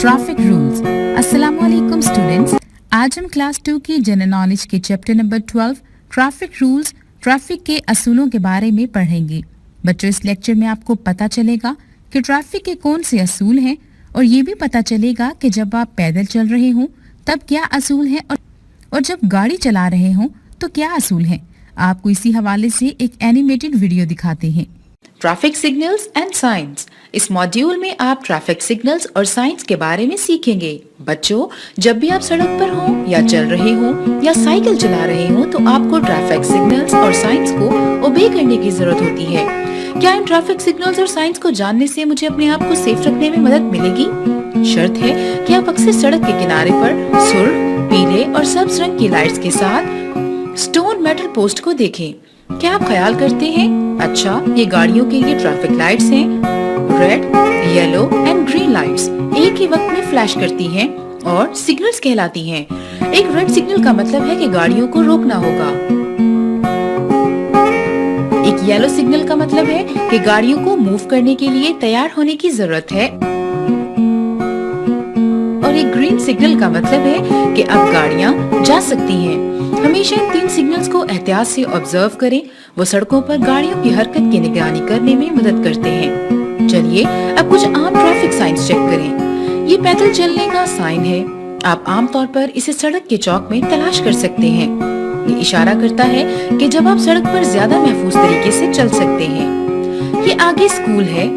Traffic rules. अस्सलाम वालेकुम students, आज हम क्लास 2 की जनरल नॉलेज के chapter number 12 traffic rules, traffic के असूलों के बारे में पढ़ेंगे। बच्चों, इस लेक्चर में आपको पता चलेगा कि ट्रैफिक के कौन से असूल हैं और ये भी पता चलेगा कि जब आप पैदल चल रहे हों तब क्या असूल हैं और जब गाड़ी चला रहे हों तो क्या असूल हैं। आपको इसी हवाले से एक एनिमेटेड वीडियो दिखाते हैं। Traffic signals and science. इस मॉड्यूल में आप ट्रैफिक सिग्नल्स और साइंस के बारे में सीखेंगे। बच्चों, जब भी आप सड़क पर हों या चल रहे हों या साइकिल चला रहे हों तो आपको ट्रैफिक सिग्नल्स और साइंस को ओबे करने की जरूरत होती है। क्या इन ट्रैफिक सिग्नल्स और साइंस को जानने से मुझे अपने आप को सेफ रखने में मदद मिलेगी? शर्त है कि आप अक्सर सड़क के किनारे पर सुर्ख, पीले और सब्ज रंग की लाइट्स के साथ स्टोन मेटल पोस्ट को देखें। क्या आप ख्याल करते हैं, अच्छा ये गाड़ियों के लिए ट्रैफिक लाइट्स हैं। Red, yellow and green lights एक ही वक्त में फ्लैश करती हैं और सिग्नल्स कहलाती हैं। एक रेड सिग्नल का मतलब है कि गाड़ियों को रोकना होगा। एक येलो सिग्नल का मतलब है कि गाड़ियों को मूव करने के लिए तैयार होने की जरूरत है। और एक ग्रीन सिग्नल का मतलब है कि अब गाड़ियां जा सकती हैं। हमेशा इन 3 सिग्नल्स को एहतियात से ऑब्जर्व करें। वो सड़कों पर गाड़ियों की हरकत की निगरानी करने में मदद करते हैं। चलिए अब कुछ आम ट्रैफिक साइंस चेक करें। ये पैदल चलने का साइन है। आप आमतौर पर इसे सड़क के चौक में तलाश कर सकते हैं। ये इशारा करता है कि जब आप सड़क पर ज्यादा महफूज तरीके से चल सकते हैं। ये आगे स्कूल है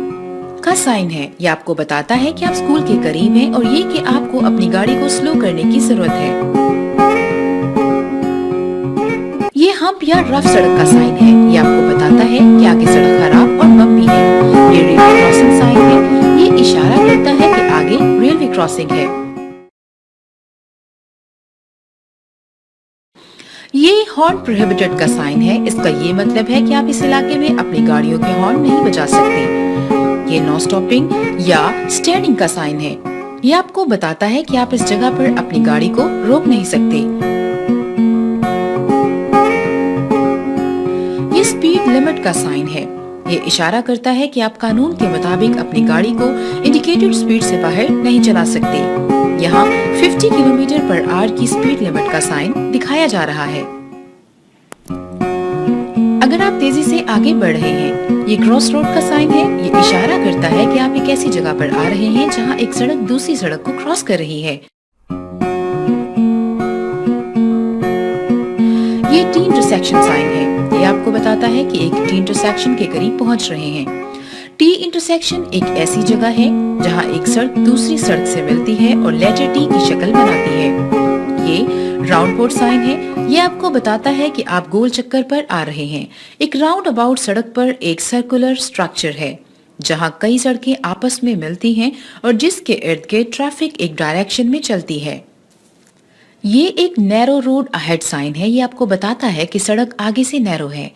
का साइन है। ये आपको बताता है कि आप स्कूल के करीब हैं और ये कि आपको अपनी गाड़ी को स्लो करने की जरूरत है। ये हम्प या रफ सड़क का साइन है। ये आपको बताता है कि आगे सड़क खराब और बम्पी है। ये रेलवे क्रॉसिंग साइन है। ये इशारा करता है कि आगे रेलवे क्रॉसिंग है। ये हॉर्न प्रोहिबिटेड का साइन है। इसका ये मतलब है कि आप इस इलाके में अपनी गाड़ियों के हॉर्न नहीं बजा सकते। ये नो स्टॉपिंग या स्टेयरिंग का साइन है। ये आपको बताता है कि आप इस जगह पर अपनी गाड़ी को रोक नहीं सकते। ये स्पीड लिमिट का साइन है। ये इशारा करता है कि आप कानून के मुताबिक अपनी गाड़ी को इंडिकेटेड स्पीड से बाहर नहीं चला सकते। यहाँ 50 किलोमीटर पर आवर की स्पीड लिमिट का साइन दिखाया जा रहा है। अगर आप तेजी से आगे बढ़ रहे हैं, ये क्रॉस रोड का साइन है। ये इशारा करता है कि आप एक ऐसी जगह पर आ रहे हैं जहाँ एक सड़क दूसरी सड़क को क्रॉस कर रही है। ये टी इंटरसेक्शन साइन है। ये आपको बताता है कि एक टी इंटरसेक्शन के करीब पहुंच रहे हैं। टी इंटरसेक्शन एक ऐसी जगह है जहां एक सड़क दूसरी सड़क से मिलती है और लेटर टी की शक्ल बनाती है। ये राउंड पोर्ट साइन है। ये आपको बताता है कि आप गोल चक्कर पर आ रहे हैं। एक राउंड अबाउट सड़क पर एक सर्कुलर स्ट्रक्चर है जहां कई सड़कें आपस में मिलती हैं और जिसके इर्द गिर्द ट्रैफिक एक डायरेक्शन में चलती है। ये एक नैरो रोड अहेड साइन है। ये आपको बताता है कि सड़क आगे से नैरो है।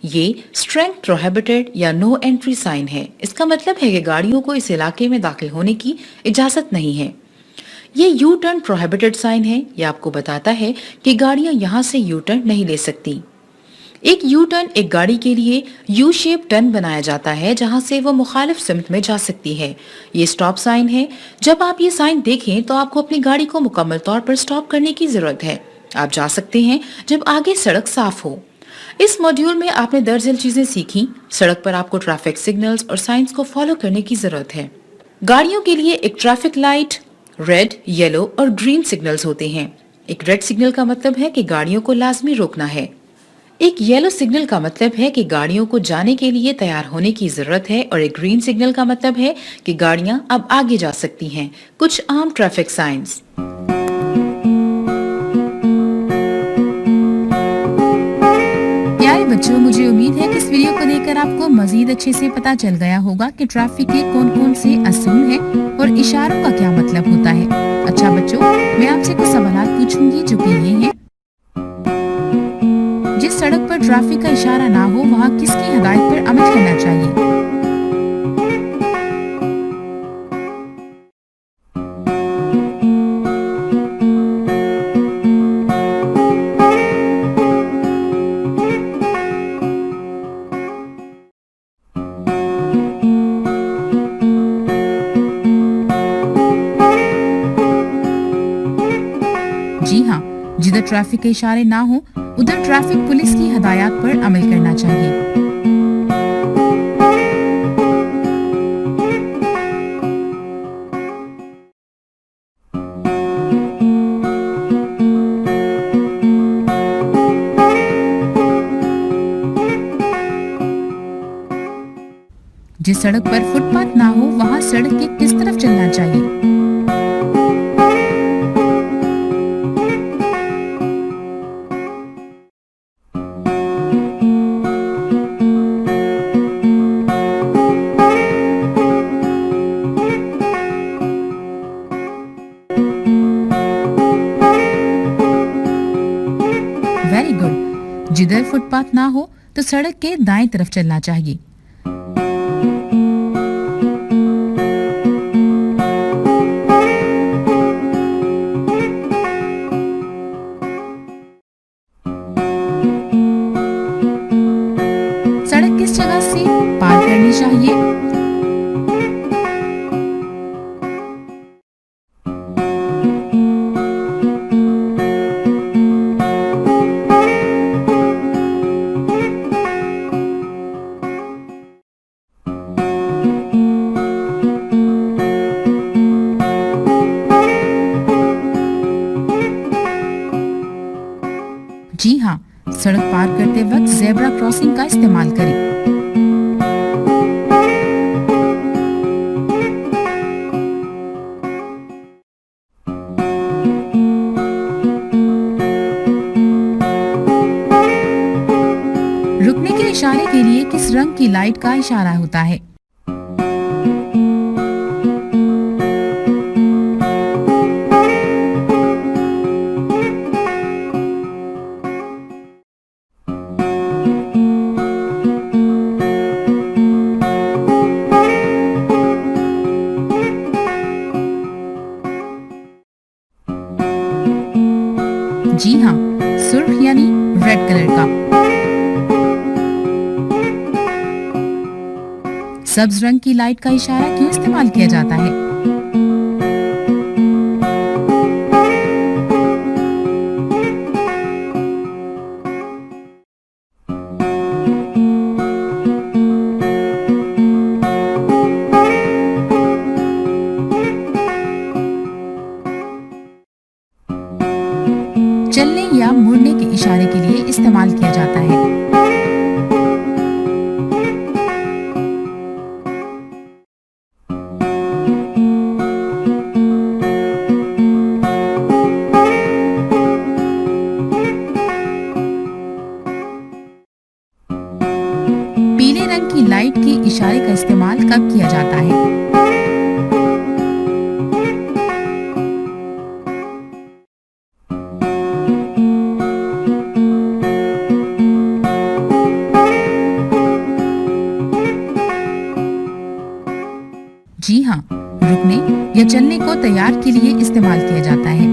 ये स्ट्रेंथ प्रोहिबिटेड या नो एंट्री साइन है। इसका मतलब है कि गाड़ियों को इस इलाके में दाखिल होने की इजाजत नहीं है। ये यू टर्न प्रोहिबिटेड साइन है। ये आपको बताता है कि गाड़ियां यहां से यू टर्न नहीं ले सकती। एक यू टर्न एक गाड़ी के लिए यू शेप टर्न बनाया जाता है जहां से वो मुखालिफ सिमत में जा सकती है। ये स्टॉप साइन है। जब आप ये साइन देखें तो आपको अपनी गाड़ी को मुकम्मल तौर पर स्टॉप करने की जरूरत है। आप जा सकते हैं जब आगे सड़क साफ हो। इस मॉड्यूल में आपने दर्जन चीजें सीखी। सड़क पर आपको ट्रैफिक सिग्नल्स और साइंस को फॉलो करने की जरूरत है। गाड़ियों के लिए एक ट्रैफिक लाइट, रेड, येलो और ग्रीन सिग्नल्स होते हैं। एक रेड सिग्नल का मतलब है कि गाड़ियों को लाजमी रोकना है। एक येलो सिग्नल का मतलब है कि गाड़ियों को जाने के लिए तैयार होने की जरूरत है और एक ग्रीन सिग्नल का मतलब है कि गाड़ियां अब आगे जा सकती हैं। कुछ आम ट्रैफिक साइंस। प्यारे बच्चों, मुझे उम्मीद है कि इस वीडियो को देखकर आपको मजीद अच्छे से पता चल गया होगा कि ट्रैफिक के कौन कौन से असूल हैं और इशारों का क्या मतलब होता है। अच्छा बच्चों, मैं आपसे कुछ सवाल पूछूंगी जो कि ये हैं। जिस सड़क पर ट्रैफिक का इशारा ना हो वहाँ किसकी हिदायत पर अमल करना चाहिए? जिधर ट्रैफिक के इशारे ना हो उधर ट्रैफिक पुलिस की हदायत पर अमल करना चाहिए। जिस सड़क पर फुटपाथ ना हो वहां सड़क के किस तरफ चलना चाहिए। Very good. जिधर फुटपाथ ना हो तो सड़क के दाएं तरफ चलना चाहिए। सड़क किस जगह से पार करनी चाहिए। जी हाँ, सड़क पार करते वक्त ज़ेब्रा क्रॉसिंग का इस्तेमाल करें। रुकने के इशारे के लिए किस रंग की लाइट का इशारा होता है। जी हाँ, सुर्ख यानी रेड कलर का। सब्ज रंग की लाइट का इशारा क्यों इस्तेमाल किया जाता है। चलने या मुड़ने के इशारे के लिए इस्तेमाल किया जाता है। पीले रंग की लाइट के इशारे का इस्तेमाल कब किया जाता है। जी हाँ, रुकने या चलने को तैयार के लिए इस्तेमाल किया जाता है।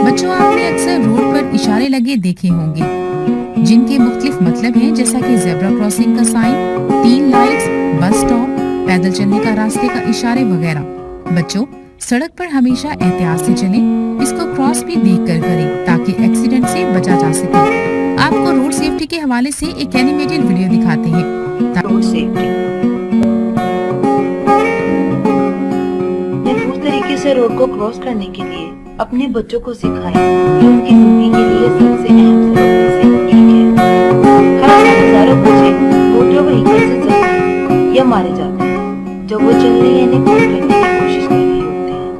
बच्चों, आपने अक्सर रोड पर इशारे लगे देखे होंगे जिनके मुख्तलिफ मतलब हैं, जैसा कि ज़ेब्रा क्रॉसिंग का साइन, 3 लाइट्स, बस स्टॉप, पैदल चलने का रास्ते का इशारे वगैरह। बच्चों, सड़क पर हमेशा एहतियात से चलें, इसको क्रॉस भी देखकर करें ताकि एक्सीडेंट से बचा जा सके। आपको रोड सेफ्टी के हवाले से एक एनिमेटेड वीडियो दिखाते हैं। रोड सेफ्टी महफूज तरीके से रोड को क्रॉस करने के लिए अपने बच्चों को सिखाएं, जो उनकी जिंदगी के लिए सबसे अहम सबक में से एक है। हर साल हजारों बच्चे मोटर व्हीकल से चलते हैं या मारे जाते हैं जब वो चलने यानी क्रॉस करने की कोशिश कर रहे होते हैं।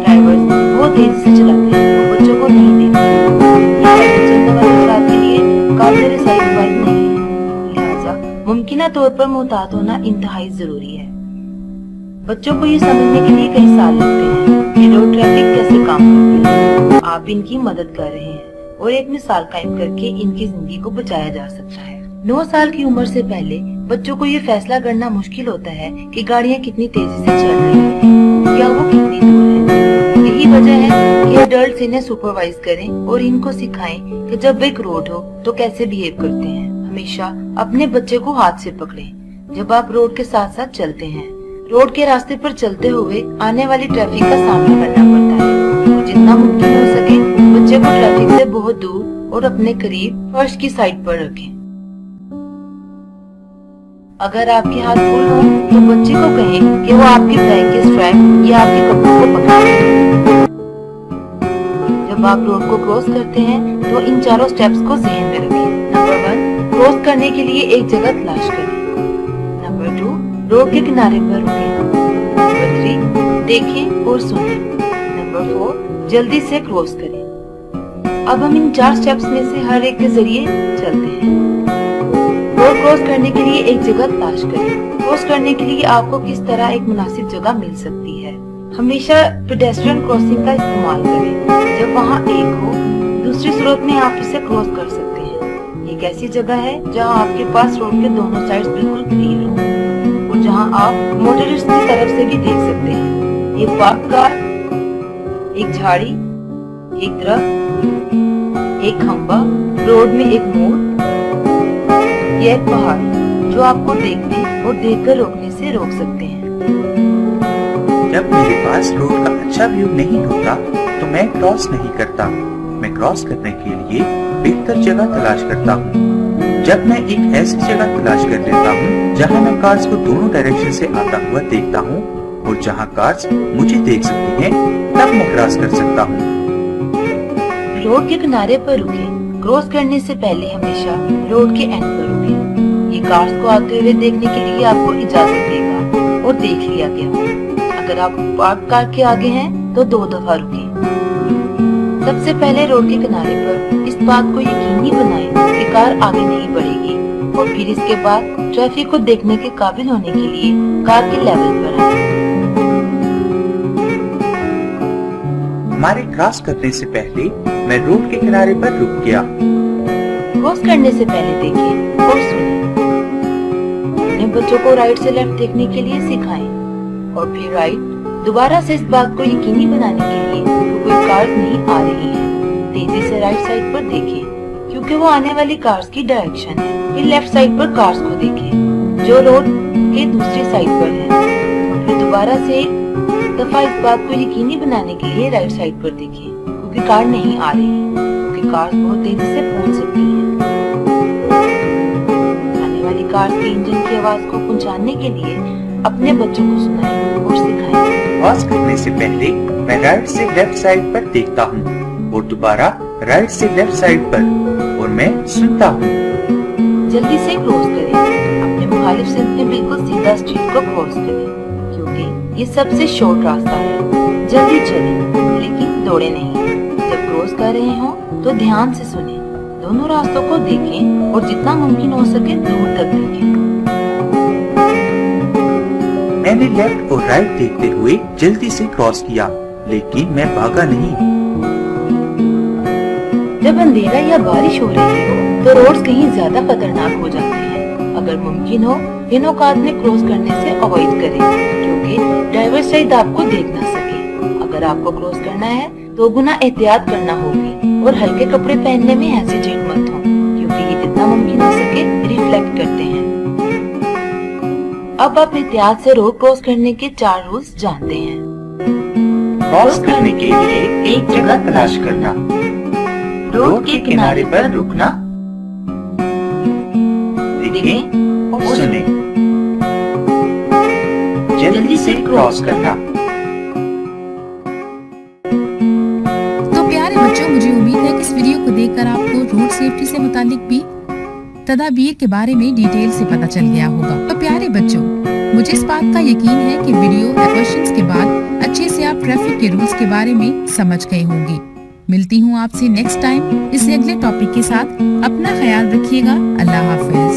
ड्राइवर्स बहुत तेजी से चलाते हैं, वो बच्चों को नहीं देखते। ये चलने वाले अफराद के लिए काबिल साइड नहीं है, लिहाजा मुमकिना तौर पर मुहतात होना इंतहाई जरूरी है। बच्चों को ये समझने के लिए कई साल लगते हैं कि रोड ट्रैफिक कैसे काम करती है। आप इनकी मदद कर रहे हैं और एक मिसाल कायम करके इनकी जिंदगी को बचाया जा सकता है। 9 साल की उम्र से पहले बच्चों को ये फैसला करना मुश्किल होता है कि गाड़ियाँ कितनी तेजी से चल रही हैं या वो कितनी दूर है। यही वजह है कि एडल्ट इन्हें सुपरवाइज करें और इनको सिखाएं कि जब एक रोड हो तो कैसे बिहेव करते हैं। हमेशा अपने बच्चे को हाथ से पकड़ें जब आप रोड के साथ साथ चलते हैं। रोड के रास्ते पर चलते हुए आने वाली ट्रैफिक का सामना करना पड़ता है, तो जितना मुमकिन हो सके बच्चे को ट्रैफिक से बहुत दूर और अपने करीब फर्श की साइड पर रखें। अगर आपके हाथ फुल हो तो बच्चे को कहें कि वो आपकी बैग के स्ट्रैप या आपके कपड़ों को पकड़े। जब आप रोड को क्रॉस करते हैं तो इन चारों स्टेप्स को ज़हन में रखें। नंबर 1, क्रॉस करने के लिए एक जगह तलाश करें। नंबर 2, रोड के किनारे पर रुकें। नंबर 3, देखें और सुनें। नंबर 4, जल्दी से क्रॉस करें। अब हम इन 4 स्टेप्स में से हर एक के जरिए चलते हैं। रोड क्रॉस करने के लिए एक जगह तलाश करें। क्रॉस करने के लिए आपको किस तरह एक मुनासिब जगह मिल सकती है। हमेशा पेडेस्ट्रियन क्रॉसिंग का इस्तेमाल करें। जब वहाँ एक हो, दूसरी सूरत में आप इसे क्रॉस कर सकते हैं। एक ऐसी जगह है जहाँ आपके पास रोड के दोनों साइड्स बिल्कुल क्लियर हो और जहाँ आप मोटरिस्ट की तरफ से भी देख सकते हैं। एक पार्क कार, एक झाड़ी, एक दरख्त, एक खंबा, रोड में एक मोड़, यह एक पहाड़ जो आपको देखने और देखकर रोकने से रोक सकते हैं। जब मेरे पास रोड का अच्छा व्यू नहीं होता तो मैं क्रॉस नहीं करता। मैं क्रॉस करने के लिए बेहतर जगह तलाश करता हूँ। जब मैं एक ऐसी जगह तलाश कर लेता हूँ जहाँ मैं कार्स को दोनों डायरेक्शन से आता हुआ देखता हूँ और जहाँ कार्स मुझे देख सकती हैं, तब मैं क्रॉस कर सकता हूँ। रोड के किनारे पर रुकें। क्रॉस करने से पहले हमेशा रोड के एंड पर रुकें। ये कार्स को आते हुए देखने के लिए आपको इजाजत देगा और देख लिया गया। अगर आप पार्क कार के आगे हैं तो 2 दफा रुकें। सबसे पहले रोड के किनारे पर इस बात को यकीनी बनाएं कि कार आगे नहीं बढ़ेगी और फिर इसके बाद ट्रैफिक को देखने के काबिल होने के लिए कार के लेवल पर आए। हमारे क्रॉस करने से पहले मैं रोड के किनारे पर रुक गया। क्रॉस करने से पहले देखें और सुनें। अपने बच्चों को राइट से लेफ्ट देखने के लिए सिखाएं और फिर राइट। दोबारा से इस बात को यकीनी बनाने के लिए कि कोई कार नहीं आ रही है, तेजी से राइट साइड पर देखें क्योंकि वो आने वाली कार्स की डायरेक्शन है। फिर लेफ्ट साइड पर कार्स को देखें जो रोड के दूसरी साइड पर है और फिर दोबारा से एक दफा इस बात को यकीनी बनाने के लिए राइट साइड पर देखें क्योंकि कार नहीं आ रही, क्योंकि कार्स बहुत तेजी से पहुंच सकती हैं। आने वाली कार्स के इंजन की आवाज को पहुंचाने के लिए अपने बच्चों को सुनाएं और सिखाएं। क्रॉस करने से पहले मैं राइट से लेफ्ट साइड पर देखता हूँ और दोबारा राइट से लेफ्ट साइड पर और मैं सुनता हूँ। जल्दी से क्रॉस करें। अपने मुखालिफ सिंध में बिल्कुल सीधा स्ट्रीट को क्रॉस करें क्योंकि ये सबसे शॉर्ट रास्ता है। जल्दी चलें लेकिन दौड़े नहीं। जब क्रॉस कर रहे हो तो ध्यान से सुनें। दोनों रास्तों को देखें और जितना मुमकिन हो सके दूर तक देखें। मैंने लेफ्ट और राइट देखते हुए जल्दी से क्रॉस किया, लेकिन मैं भागा नहीं। जब अंधेरा या बारिश हो रही हो तो रोड्स कहीं ज्यादा खतरनाक हो जाते हैं। अगर मुमकिन हो इन औकात में क्रॉस करने से अवॉइड करें क्योंकि ड्राइवर शायद आपको देख ना सके। अगर आपको क्रॉस करना है तो गुना एहतियात करना होगी और हल्के कपड़े पहनने में हेजिटेट मत हो क्योंकि ये जितना मुमकिन हो सके रिफ्लेक्ट करते हैं। अब आप एहतियात से रोड क्रॉस करने के 4 रूल्स जानते हैं। क्रॉस करने के लिए एक जगह तलाश करना, रोड के किनारे पर रुकना, देखें और सुनें, जल्दी से क्रॉस करना। तो प्यारे बच्चों, मुझे उम्मीद है कि इस वीडियो को देखकर आपको रोड सेफ्टी से मुतालिक भी तदाबीर के बारे में डिटेल से पता चल गया होगा। तो प्यारे बच्चों, मुझे इस बात का यकीन है कि वीडियो या क्वेश्चंस के बाद अच्छे से आप ट्रैफिक के रूल्स के बारे में समझ गए होंगे। मिलती हूँ आपसे नेक्स्ट टाइम इस अगले टॉपिक के साथ। अपना ख्याल रखिएगा। अल्लाह हाफिज।